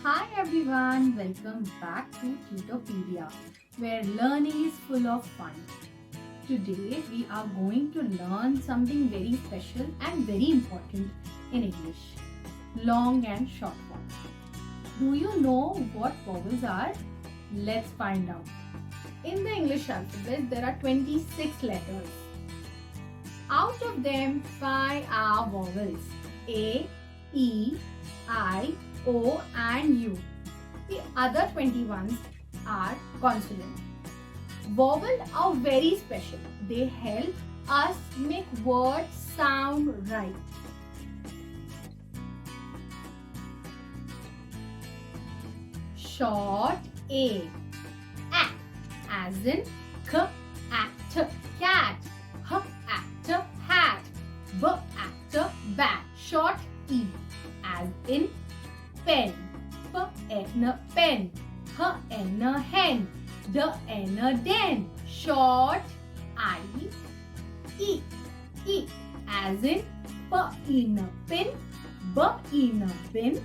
Hi everyone, welcome back to Tutopedia, where learning is full of fun. Today we are going to learn something very special and very important in English, long and short form. Do you know what vowels are? Let's find out. In the English alphabet, there are 26 letters. Out of them, 5 are vowels: A, E, I, O and U. The other 21s are consonants. Vowels are very special. They help us make words sound right. Short A. A as in k at cat, h at hat, b at bat. Short E as in pen, p n pen, h n hen, d n den. Short I E as in p in pin, b in bin,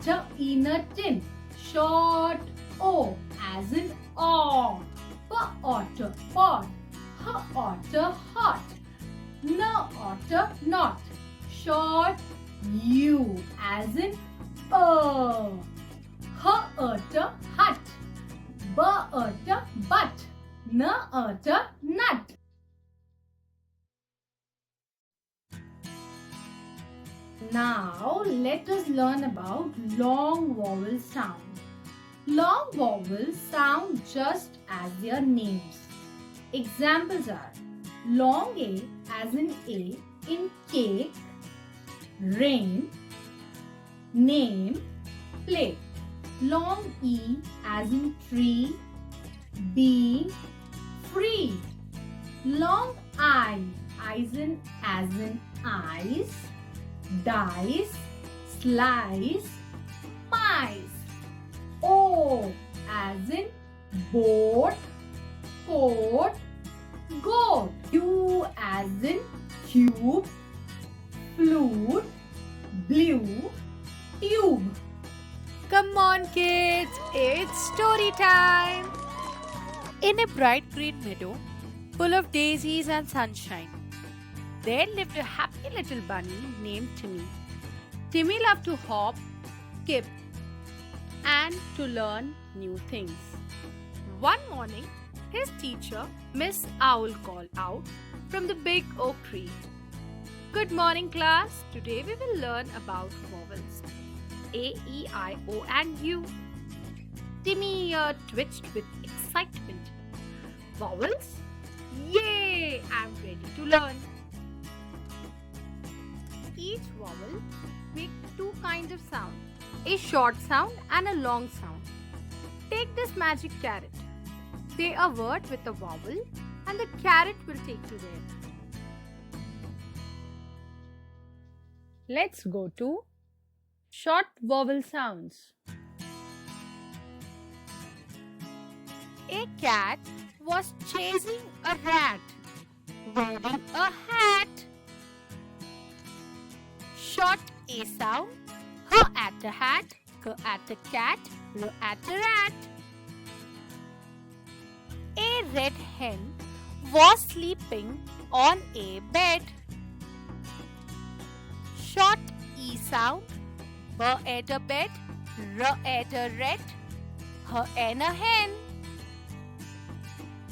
t in tin. Short O as in O, p otter pot, h otter hot, n otter not. Short U as in h utter hut, b utter but, n utter nut. Now let us learn about long vowel sound. Long vowels sound just as their names. Examples are long A as in A in cake, rain, name, play. Long E as in tree, bee, free. Long I as in eyes, dice, slice, mice. O as in boat, coat, goat. U as in cube, flute, blue, tube. Come on, kids, it's story time! In a bright green meadow, full of daisies and sunshine, there lived a happy little bunny named Timmy. Timmy loved to hop, skip, and to learn new things. One morning, his teacher, Miss Owl, called out from the big oak tree. Good morning, class. Today we will learn about vowels. A, E, I, O and U. Timmy twitched with excitement. Vowels? Yay! I'm ready to learn. Each vowel makes two kinds of sound, a short sound and a long sound. Take this magic carrot. Say a word with a vowel and the carrot will take you there. Let's go to short vowel sounds. A cat was chasing a rat wearing a hat. Short A sound. H at a hat, K at a cat, R at a rat. A red hen was sleeping on a bed. Short E sound. B at a bed, R at a rat, H and a hen.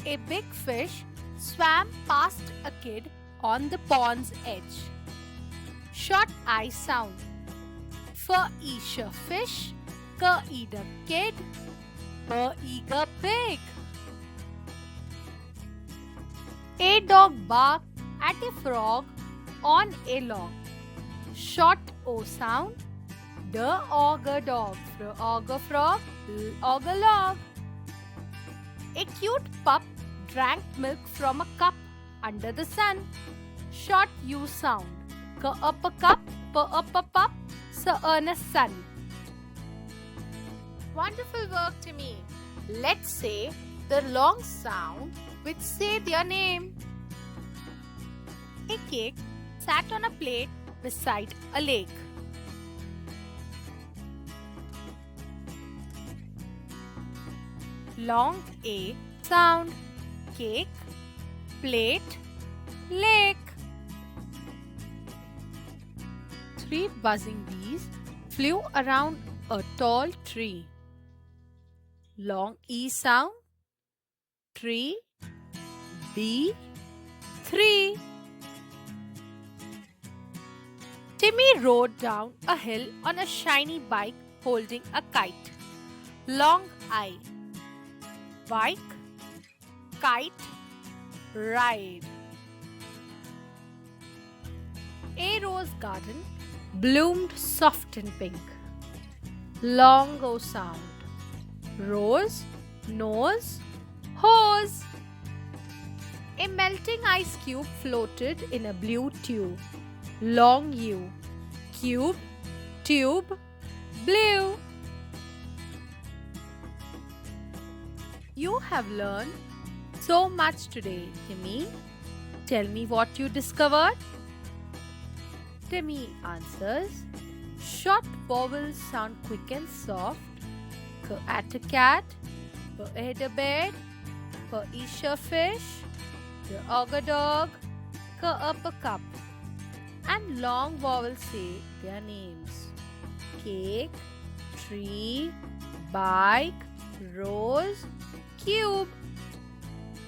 A big fish swam past a kid on the pond's edge. Short I sound. F each a fish, K eat a kid, B eat a pig. A dog barked at a frog on a log. Short O sound. D auger dog, Fr auger frog, L auger log. A cute pup drank milk from a cup under the sun. Short U sound. K up a cup, P up a pup, S earn a sun. Wonderful work, Timmy. Let's say the long sound which say their name. A cake sat on a plate beside a lake. Long A sound. Cake, plate, lake. 3 buzzing bees flew around a tall tree. Long E sound. Tree, bee, 3. Timmy rode down a hill on a shiny bike holding a kite. Long I. Bike, kite, ride. A rose garden bloomed soft and pink. Long O sound. Rose, nose, hose. A melting ice cube floated in a blue tube. Long U. Cube, tube, blue. You have learned so much today, Timmy. Tell me what you discovered. Timmy answers. Short vowels sound quick and soft. K at a cat, b at a bed, p ish a fish, d og a dog, k up a cup. And long vowels say their names. Cake, tree, bike, rose, cube.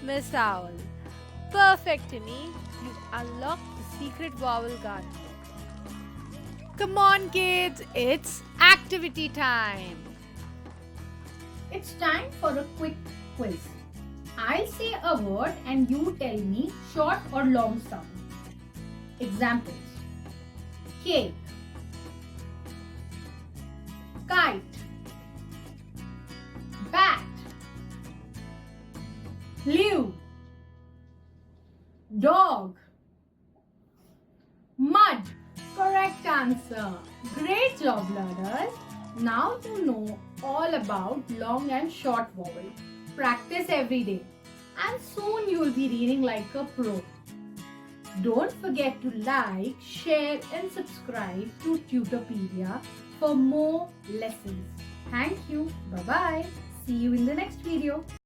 Miss Owl. Perfect, Timmy. You unlocked the secret vowel garden. Come on, kids. It's activity time. It's time for a quick quiz. I'll say a word and you tell me short or long sound. Examples. Cake, kite, bat, blue, dog, mud. Correct answer. Great job, learners. Now you know all about long and short vowel. Practice every day and soon you will be reading like a pro. Don't forget to like, share and subscribe to Tutorpedia for more lessons. Thank you. Bye-bye. See you in the next video.